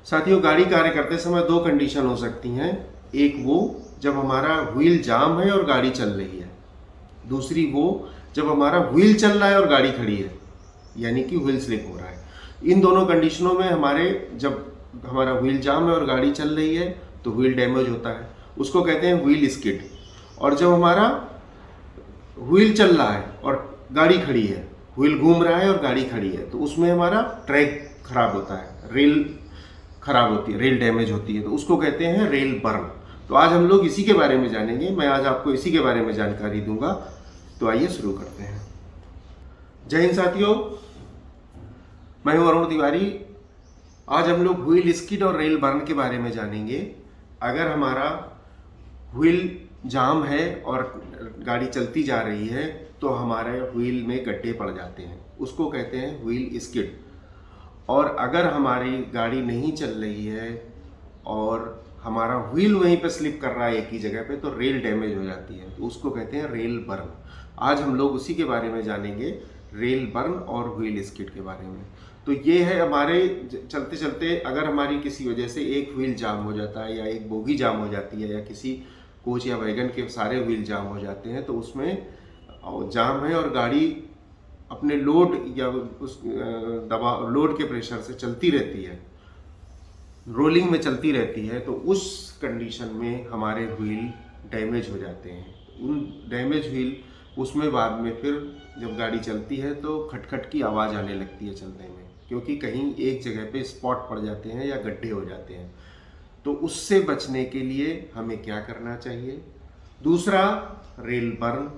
साथियों, गाड़ी कार्य करते समय दो कंडीशन हो सकती हैं। एक वो जब हमारा व्हील जाम है और गाड़ी चल रही है, दूसरी वो जब हमारा व्हील चल रहा है और गाड़ी खड़ी है, यानी कि व्हील स्लिप हो रहा है। इन दोनों कंडीशनों में जब हमारा व्हील जाम है और गाड़ी चल रही है तो व्हील डैमेज होता है, उसको कहते हैं व्हील स्किड। और जब हमारा व्हील चल रहा है और गाड़ी खड़ी है, व्हील घूम रहा है और गाड़ी खड़ी है, तो उसमें हमारा ट्रैक खराब होता है, रेल खराब होती है, रेल डैमेज होती है, तो उसको कहते हैं रेल बर्न। तो आज हम लोग इसी के बारे में जानेंगे। मैं आज आपको इसी के बारे में जानकारी दूंगा। तो आइए शुरू करते हैं। जय हिंद साथियों, मैं हूं अरुण तिवारी। आज हम लोग व्हील स्किड और रेल बर्न के बारे में जानेंगे। अगर हमारा व्हील जाम है और गाड़ी चलती जा रही है तो हमारे व्हील में गड्ढे पड़ जाते हैं, उसको कहते हैं व्हील स्किड। और अगर हमारी गाड़ी नहीं चल रही है और हमारा व्हील वहीं पे स्लिप कर रहा है एक ही जगह पे, तो रेल डैमेज हो जाती है, तो उसको कहते हैं रेल बर्न। आज हम लोग उसी के बारे में जानेंगे, रेल बर्न और व्हील स्किड के बारे में। तो ये है हमारे चलते चलते अगर हमारी किसी वजह से एक व्हील जाम हो जाता है या एक बोगी जाम हो जाती है या किसी कोच या वैगन के सारे व्हील जाम हो जाते हैं, तो उसमें जाम है और गाड़ी अपने लोड या उस दबाव लोड के प्रेशर से चलती रहती है, रोलिंग में चलती रहती है, तो उस कंडीशन में हमारे व्हील डैमेज हो जाते हैं। उन डैमेज व्हील उसमें बाद में फिर जब गाड़ी चलती है तो खटखट की आवाज़ आने लगती है चलने में, क्योंकि कहीं एक जगह पे स्पॉट पड़ जाते हैं या गड्ढे हो जाते हैं। तो उससे बचने के लिए हमें क्या करना चाहिए? दूसरा, रेल बर्न,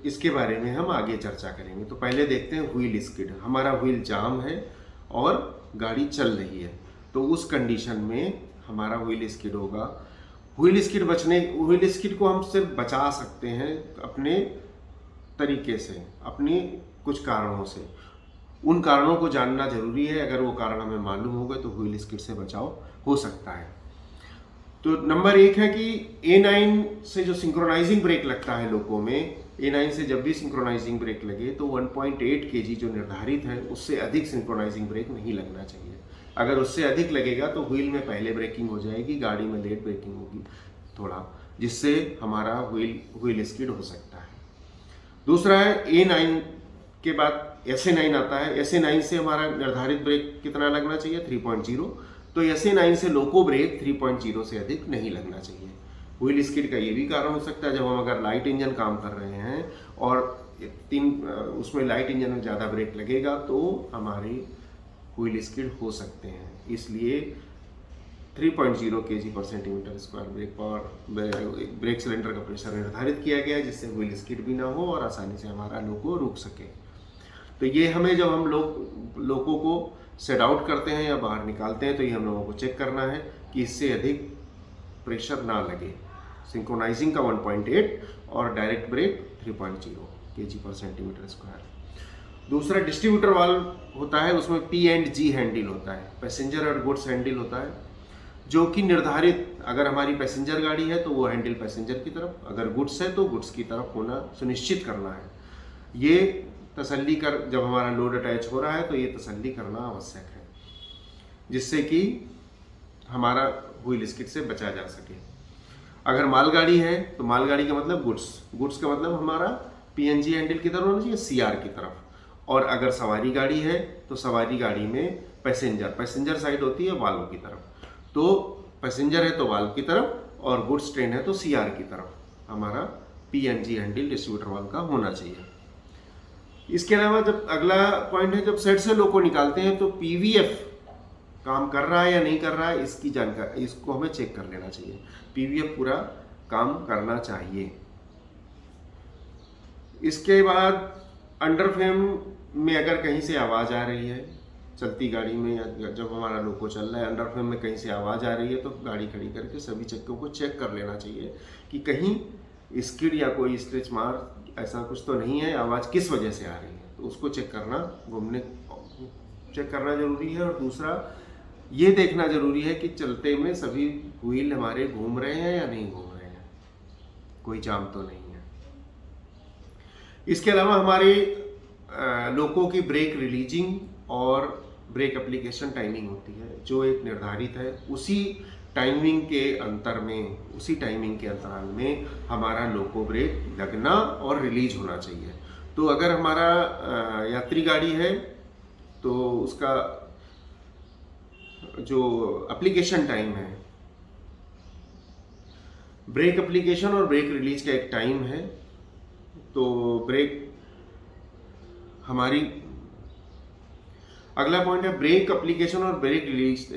इसके बारे में हम आगे चर्चा करेंगे। तो पहले देखते हैं व्हील स्किड। हमारा व्हील जाम है और गाड़ी चल रही है, तो उस कंडीशन में हमारा व्हील स्किड होगा। व्हील स्किड को हम सिर्फ बचा सकते हैं अपने तरीके से, अपने कुछ कारणों से। उन कारणों को जानना जरूरी है। अगर वो कारण हमें मालूम होगा तो व्हील स्किड से बचाव हो सकता है। तो नंबर एक है कि A9 से जो सिंक्रोनाइजिंग ब्रेक लगता है लोगों में, A9 से जब भी सिंक्रोनाइजिंग ब्रेक लगे तो 1.8 kg जो निर्धारित है उससे अधिक सिंक्रोनाइजिंग ब्रेक नहीं लगना चाहिए। अगर उससे अधिक लगेगा तो व्हील में पहले ब्रेकिंग हो जाएगी, गाड़ी में लेट ब्रेकिंग होगी थोड़ा, जिससे हमारा व्हील स्किड हो सकता है। दूसरा है A9 के बाद SA9 आता है। SA9 से हमारा निर्धारित ब्रेक कितना लगना चाहिए? 3.0। तो SA9 से लोको ब्रेक 3.0 से अधिक नहीं लगना चाहिए। व्हील स्किड का ये भी कारण हो सकता है, जब हम अगर लाइट इंजन काम कर रहे हैं और उसमें लाइट इंजन में ज़्यादा ब्रेक लगेगा तो हमारी व्हील स्किड हो सकते हैं। इसलिए 3.0 kg/cm² ब्रेक सिलेंडर का प्रेशर निर्धारित किया गया है, जिससे व्हील स्किड भी ना हो और आसानी से हमारा लोको रुक सके। तो ये हमें जब हम लोगों को सेट आउट करते हैं या बाहर निकालते हैं तो ये हम लोगों को चेक करना है कि इससे अधिक प्रेशर ना लगे। सिंक्रोनाइजिंग का 1.8 और डायरेक्ट ब्रेक 3.0 kg/cm²। दूसरा डिस्ट्रीब्यूटर वाल्व होता है, उसमें P&G हैंडल होता है, पैसेंजर और गुड्स हैंडल होता है, जो कि निर्धारित, अगर हमारी पैसेंजर गाड़ी है तो वो हैंडल पैसेंजर की तरफ, अगर गुड्स है तो गुड्स की तरफ होना सुनिश्चित करना है। ये तसल्ली कर, जब हमारा लोड अटैच हो रहा है तो ये तसल्ली करना आवश्यक है, जिससे कि हमारा व्हील स्किड से बचा जा सके। अगर मालगाड़ी है तो मालगाड़ी का मतलब गुड्स का मतलब हमारा P&G हैंडल की तरफ होना चाहिए, CR की तरफ। और अगर सवारी गाड़ी है तो सवारी गाड़ी में पैसेंजर साइड होती है वाल्व की तरफ। तो पैसेंजर है तो वाल्व की तरफ और गुड्स ट्रेन है तो CR की तरफ हमारा P&G हैंडल डिस्ट्रीब्यूटर वाल्व का होना चाहिए। इसके अलावा जब अगला पॉइंट है, जब सेट से लोको निकालते हैं तो PVF काम कर रहा है या नहीं कर रहा है, इसकी जानकारी, इसको हमें चेक कर लेना चाहिए। PVF पूरा काम करना चाहिए। इसके बाद अंडर फ्रेम में अगर कहीं से आवाज़ आ रही है, चलती गाड़ी में या जब हमारा लोको चल रहा है, अंडर फ्रेम में कहीं से आवाज़ आ रही है, तो गाड़ी खड़ी करके सभी चक्कों को चेक कर लेना चाहिए कि कहीं स्किड या कोई स्ट्रेच मार ऐसा कुछ तो नहीं है, आवाज़ किस वजह से आ रही है, तो उसको चेक करना जरूरी है। और दूसरा ये देखना जरूरी है कि चलते में सभी व्हील हमारे घूम रहे हैं या नहीं घूम रहे हैं, कोई जाम तो नहीं है। इसके अलावा हमारे लोको की ब्रेक रिलीजिंग और ब्रेक एप्लीकेशन टाइमिंग होती है जो एक निर्धारित है। उसी टाइमिंग के अंतराल में हमारा लोको ब्रेक लगना और रिलीज होना चाहिए। तो अगर हमारा यात्री गाड़ी है तो उसका जो एप्लीकेशन टाइम है, ब्रेक एप्लीकेशन और ब्रेक रिलीज का एक टाइम है। तो ब्रेक हमारी अगला पॉइंट है ब्रेक एप्लीकेशन और ब्रेक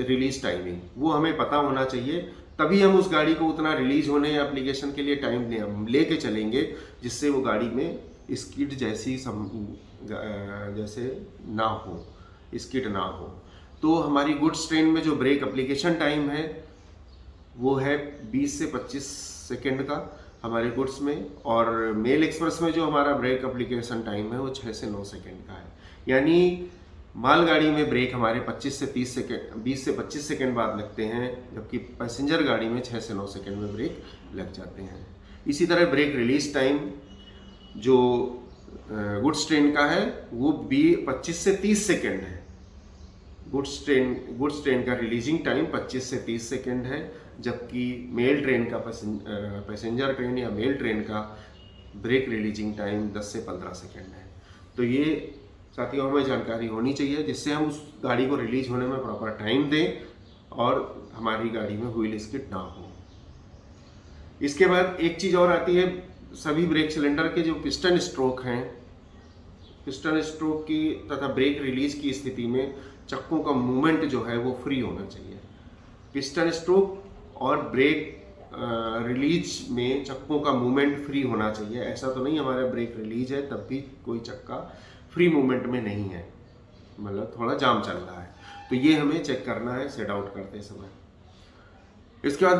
रिलीज टाइमिंग, वो हमें पता होना चाहिए, तभी हम उस गाड़ी को उतना रिलीज होने या एप्लीकेशन के लिए टाइम लेके चलेंगे जिससे वो गाड़ी में स्किड जैसे ना हो, स्किड ना हो। तो हमारी गुड्स ट्रेन में जो ब्रेक एप्लीकेशन टाइम है वो है 20 से 25 सेकेंड का हमारे गुड्स में, और मेल एक्सप्रेस में जो हमारा ब्रेक एप्लीकेशन टाइम है वो 6 से 9 सेकेंड का है। यानी मालगाड़ी में ब्रेक हमारे 20 से 25 सेकेंड बाद लगते हैं, जबकि पैसेंजर गाड़ी में 6 से 9 सेकेंड में ब्रेक लग जाते हैं। इसी तरह ब्रेक रिलीज टाइम जो गुड्स ट्रेन का है वो 25 से 30 सेकेंड है। गुड्स ट्रेन का रिलीजिंग टाइम 25 से 30 सेकेंड है, जबकि मेल ट्रेन का पैसेंजर ट्रेन या मेल ट्रेन का ब्रेक रिलीजिंग टाइम 10 से 15 सेकेंड है। तो ये साथियों हमें जानकारी होनी चाहिए जिससे हम उस गाड़ी को रिलीज होने में प्रॉपर टाइम दें और हमारी गाड़ी में व्हील स्किड ना हो। इसके बाद एक चीज़ और आती है, सभी ब्रेक सिलेंडर के जो पिस्टन स्ट्रोक हैं, पिस्टन स्ट्रोक की तथा ब्रेक रिलीज की स्थिति में चक्कों का मूवमेंट जो है वो फ्री होना चाहिए। पिस्टन स्ट्रोक और ब्रेक रिलीज में चक्कों का मूवमेंट फ्री होना चाहिए। ऐसा तो नहीं हमारा ब्रेक रिलीज है तब भी कोई चक्का फ्री मूवमेंट में नहीं है, मतलब थोड़ा जाम चल रहा है। तो ये हमें चेक करना है सेट आउट करते समय। इसके बाद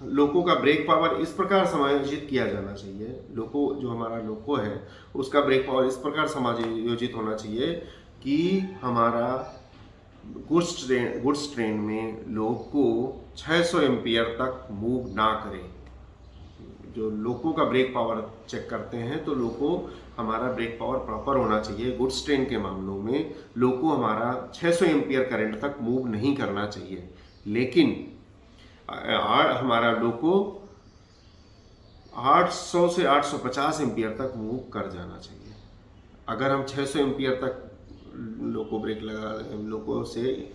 लोको का ब्रेक पावर इस प्रकार समायोजित किया जाना चाहिए। लोको जो हमारा लोको है उसका ब्रेक पावर इस प्रकार समायोजित होना चाहिए कि हमारा गुड्स ट्रेन में लोको 600 एम्पियर तक मूव ना करे। जो लोको का ब्रेक पावर चेक करते हैं तो लोको हमारा ब्रेक पावर प्रॉपर होना चाहिए। गुड्स ट्रेन के मामलों में लोको हमारा 600 एम्पियर करंट तक मूव नहीं करना चाहिए, लेकिन हमारा लोको 800 से 850 एम्पियर तक मूव कर जाना चाहिए। अगर हम 600 एम्पियर तक लोको से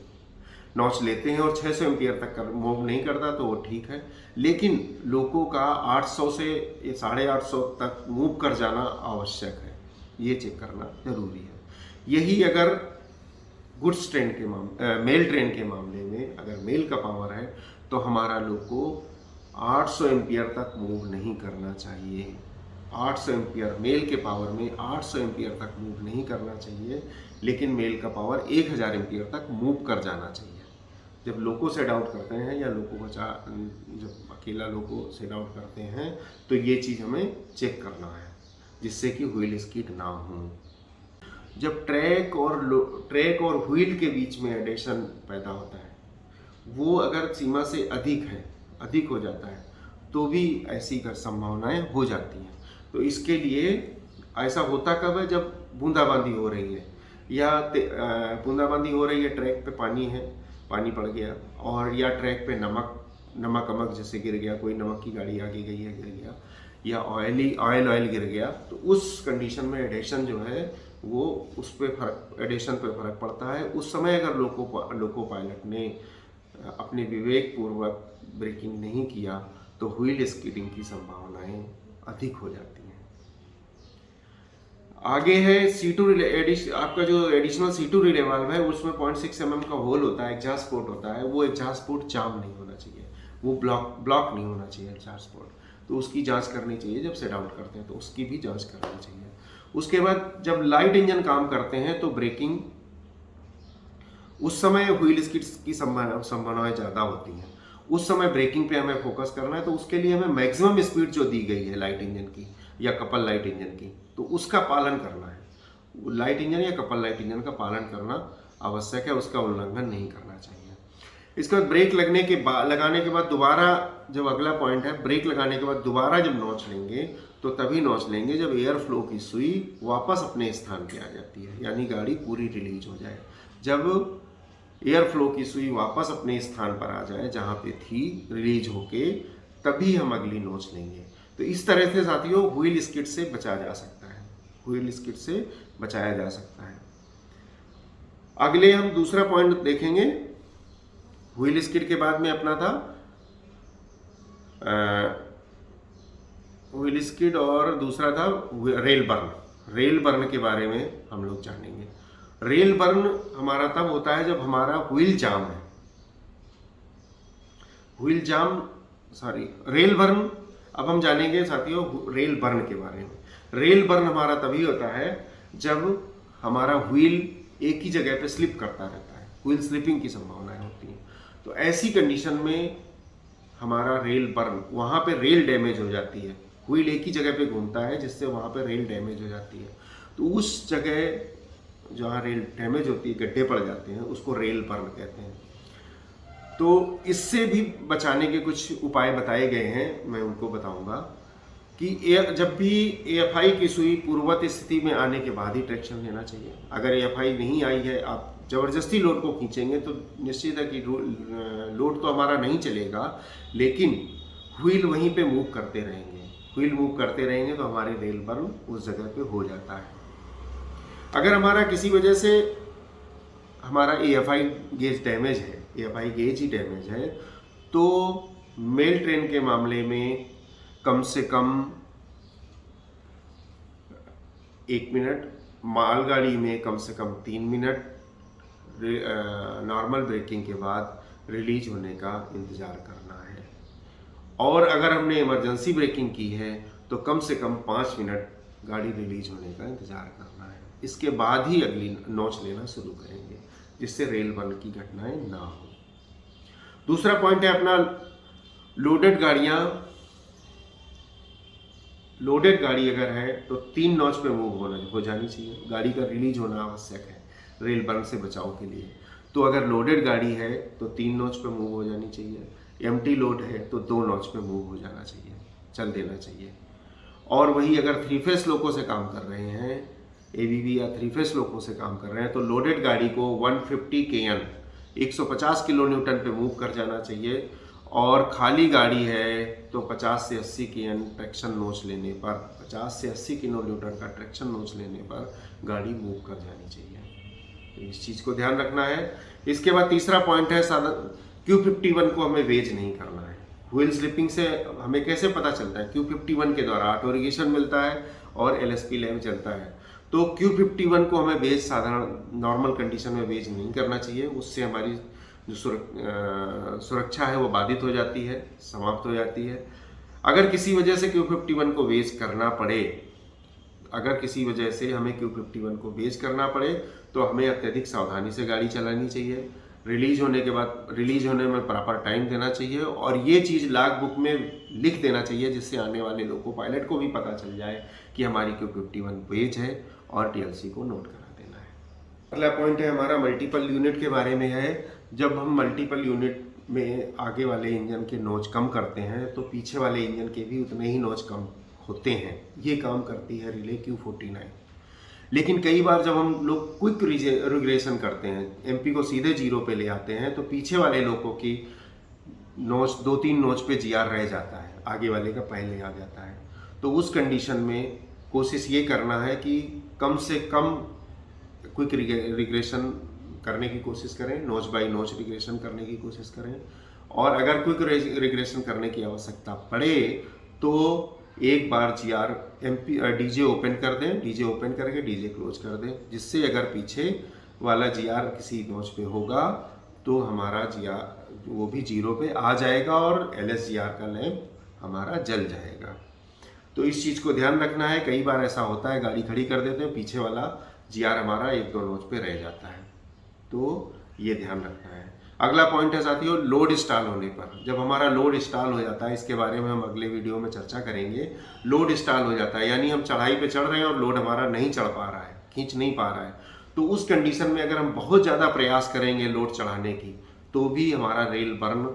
नॉच लेते हैं और 600 एम्पियर तक मूव नहीं करता तो वो ठीक है, लेकिन लोको का 800 से 850 तक मूव कर जाना आवश्यक है, ये चेक करना जरूरी है। यही अगर गुड्स ट्रेन के मेल ट्रेन के मामले में अगर मेल का पावर है तो हमारा लोको 800 एम्पियर तक मूव नहीं करना चाहिए। 800 एम्पियर मेल के पावर में 800 एम्पियर तक मूव नहीं करना चाहिए, लेकिन मेल का पावर 1000 एम्पियर तक मूव कर जाना चाहिए। जब लोको सेट आउट करते हैं या जब अकेला लोको सेट आउट करते हैं तो ये चीज़ हमें चेक करना है जिससे कि व्हील स्किड ना हो। जब ट्रैक और व्हील के बीच में एडेशन पैदा होता है, वो अगर सीमा से अधिक हो जाता है तो भी ऐसी संभावनाएं हो जाती हैं। तो इसके लिए ऐसा होता कब है, जब बूंदाबांदी हो रही है ट्रैक पे पानी पड़ गया, और या ट्रैक पे नमक जैसे गिर गया, कोई नमक की गाड़ी आगे गई है गिर गया, या ऑयल गिर गया, तो उस कंडीशन में एडेशन जो है वो एडेशन पे फर्क पड़ता है। उस समय अगर लोको पायलट ने अपने विवेक पूर्वक ब्रेकिंग नहीं किया तो व्हील स्किडिंग की संभावनाएं अधिक हो जाती हैं। आगे है C2 आपका जो एडिशनल C2 रिले वाल्व है उसमें 0.6 mm का होल होता है, एग्जॉस्ट पोर्ट होता है। वो एग्जॉस्ट पोर्ट जाम नहीं होना चाहिए, वो ब्लॉक नहीं होना चाहिए एग्जॉस्ट पोर्ट, तो उसकी जांच करनी चाहिए। जब सेट आउट करते हैं तो उसकी भी जांच करनी चाहिए। उसके बाद जब लाइट इंजन काम करते हैं तो ब्रेकिंग उस समय व्हील स्किड्स की संभावनाएं ज़्यादा होती हैं। उस समय ब्रेकिंग पे हमें फोकस करना है, तो उसके लिए हमें मैक्सिमम स्पीड जो दी गई है लाइट इंजन की या कपल लाइट इंजन की, तो उसका पालन करना है। लाइट इंजन या कपल लाइट इंजन का पालन करना आवश्यक है, उसका उल्लंघन नहीं करना चाहिए। इसके बाद ब्रेक लगाने के बाद दोबारा, जब अगला पॉइंट है ब्रेक लगाने के बाद दोबारा जब नॉच लेंगे तो तभी नॉच लेंगे जब एयर फ्लो की सुई वापस अपने स्थान पे आ जाती है, यानी गाड़ी पूरी रिलीज हो जाए। जब एयर फ्लो की सुई वापस अपने स्थान पर आ जाए जहाँ पे थी रिलीज होके, तभी हम अगली नॉच लेंगे। तो इस तरह से साथियों व्हील स्किड से बचा जा सकता है, व्हील स्किड से बचाया जा सकता है। अगले हम दूसरा पॉइंट देखेंगे। व्हील स्किड के बाद में अपना था व्हील स्किड और दूसरा था रेल बर्न। रेल बर्न के बारे में हम लोग जानेंगे। रेल बर्न हमारा तब होता है जब हमारा व्हील जाम है, व्हील जाम सॉरी रेल बर्न। अब हम जानेंगे साथियों रेल बर्न के बारे में। रेल बर्न हमारा तभी होता है जब हमारा व्हील एक ही जगह पे स्लिप करता रहता है, व्हील स्लिपिंग की संभावनाएं होती हैं। तो ऐसी कंडीशन में हमारा रेल बर्न, वहाँ पे रेल डैमेज हो जाती है, व्हील एक ही जगह पे घूमता है जिससे वहाँ पे रेल डैमेज हो जाती है। तो उस जगह जहाँ रेल डैमेज होती है, गड्ढे पड़ जाते हैं, उसको रेल बर्न कहते हैं। तो इससे भी बचाने के कुछ उपाय बताए गए हैं, मैं उनको बताऊंगा कि जब भी AFI की सुई पूर्ववत स्थिति में आने के बाद ही ट्रैक्शन लेना चाहिए। अगर AFI नहीं आई है, आप ज़बरदस्ती लोड को खींचेंगे तो निश्चित है कि लोड तो हमारा नहीं चलेगा, लेकिन व्हील वहीं पे मूव करते रहेंगे। व्हील मूव करते रहेंगे तो हमारी रेल बर्न उस जगह पे हो जाता है। अगर हमारा किसी वजह से हमारा AFI गेज डैमेज है, AFI गेज ही डैमेज है, तो मेल ट्रेन के मामले में कम से कम 1 मिनट, मालगाड़ी में कम से कम 3 मिनट नॉर्मल ब्रेकिंग के बाद रिलीज होने का इंतज़ार करना है। और अगर हमने इमरजेंसी ब्रेकिंग की है तो कम से कम 5 मिनट गाड़ी रिलीज होने का इंतज़ार करना है। इसके बाद ही अगली नॉच लेना शुरू करेंगे, जिससे रेल बर्न की घटनाएं ना हो। दूसरा पॉइंट है अपना लोडेड गाड़ियाँ। लोडेड गाड़ी अगर है तो 3 नॉच पे मूव हो जानी चाहिए। गाड़ी का रिलीज होना आवश्यक है रेल बर्न से बचाव के लिए। तो अगर लोडेड गाड़ी है तो 3 नॉच पे मूव हो जानी चाहिए। एम्प्टी लोड है तो 2 नॉच पे मूव हो जाना चाहिए, चल देना चाहिए। और वही अगर 3 फेस लोको से काम कर रहे हैं, ABB या 3 फेस लोको से काम कर रहे हैं, तो लोडेड गाड़ी को 150 kN 150 किलो न्यूटन पे मूव कर जाना चाहिए। और खाली गाड़ी है तो 50 से 80 kN ट्रैक्शन नोच लेने पर, 50 से 80 किलो न्यूटन का ट्रैक्शन नोच लेने पर गाड़ी मूव कर जानी चाहिए। तो इस चीज़ को ध्यान रखना है। इसके बाद तीसरा पॉइंट है Q51 को हमें वेज नहीं करना है। व्हील स्लिपिंग से हमें कैसे पता चलता है? Q51 के द्वारा ऑटो इरिगेशन मिलता है और LSP लैम्प चलता है। तो Q51 को हमें वेज साधारण नॉर्मल कंडीशन में वेज नहीं करना चाहिए। उससे हमारी जो सुरक्षा है वो बाधित हो जाती है, समाप्त हो जाती है। अगर किसी वजह से Q51 को वेज करना पड़े, अगर किसी वजह से हमें Q51 को वेज करना पड़े तो हमें अत्यधिक सावधानी से गाड़ी चलानी चाहिए। रिलीज होने के बाद, रिलीज होने में प्रॉपर टाइम देना चाहिए और ये चीज़ लॉग बुक में लिख देना चाहिए, जिससे आने वाले लोको पायलट को भी पता चल जाए कि हमारी Q51 वेज है और TLC को नोट करा देना है। अगला पॉइंट है हमारा मल्टीपल यूनिट के बारे में है। जब हम मल्टीपल यूनिट में आगे वाले इंजन के नोच कम करते हैं तो पीछे वाले इंजन के भी उतने ही नोच कम होते हैं। ये काम करती है रिले Q49। लेकिन कई बार जब हम लोग क्विक रिग्रेशन करते हैं, MP को सीधे 0 पे ले आते हैं, तो पीछे वाले लोगों की नोच 2-3 नोच पे GR रह जाता है, आगे वाले का पहले आ जाता है। तो उस कंडीशन में कोशिश ये करना है कि कम से कम क्विक रिग्रेशन करने की कोशिश करें, नोच बाई नोच रिग्रेशन करने की कोशिश करें। और अगर क्विक रिग्रेशन करने की आवश्यकता पड़े तो एक बार DJ ओपन कर दें, DJ ओपन करके DJ क्लोज कर दें, जिससे अगर पीछे वाला GR किसी नोच पे होगा तो हमारा GR वो भी 0 पे आ जाएगा और LSGR का लैंप हमारा जल जाएगा। तो इस चीज़ को ध्यान रखना है। कई बार ऐसा होता है, गाड़ी खड़ी कर देते हैं, पीछे वाला GR हमारा 1-2 नोच पे रह जाता है, तो ये ध्यान रखना है। अगला पॉइंट है साथियों लोड स्टॉल होने पर। जब हमारा लोड स्टॉल हो जाता है, इसके बारे में हम अगले वीडियो में चर्चा करेंगे। लोड स्टॉल हो जाता है यानी हम चढ़ाई पे चढ़ रहे हैं और लोड हमारा नहीं चढ़ पा रहा है, खींच नहीं पा रहा है। तो उस कंडीशन में अगर हम बहुत ज़्यादा प्रयास करेंगे लोड चढ़ाने की, तो भी हमारा रेल बर्न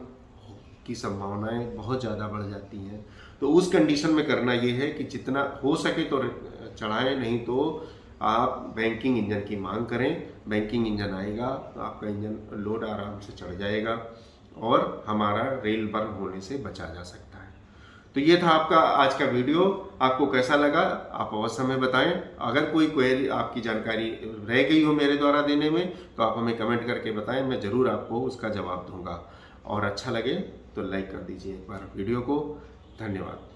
की संभावनाएं बहुत ज़्यादा बढ़ जाती हैं। तो उस कंडीशन में करना ये है कि जितना हो सके तो चढ़ाएं, नहीं तो आप बैंकिंग इंजन की मांग करें। बैंकिंग इंजन आएगा तो आपका इंजन लोड आराम से चढ़ जाएगा और हमारा रेल बर्न होने से बचा जा सकता है। तो ये था आपका आज का वीडियो। आपको कैसा लगा आप अवश्य हमें बताएं। अगर कोई क्वेरी, आपकी जानकारी रह गई हो मेरे द्वारा देने में, तो आप हमें कमेंट करके बताएं, मैं ज़रूर आपको उसका जवाब दूंगा। और अच्छा लगे तो लाइक कर दीजिए एक बार वीडियो को। धन्यवाद।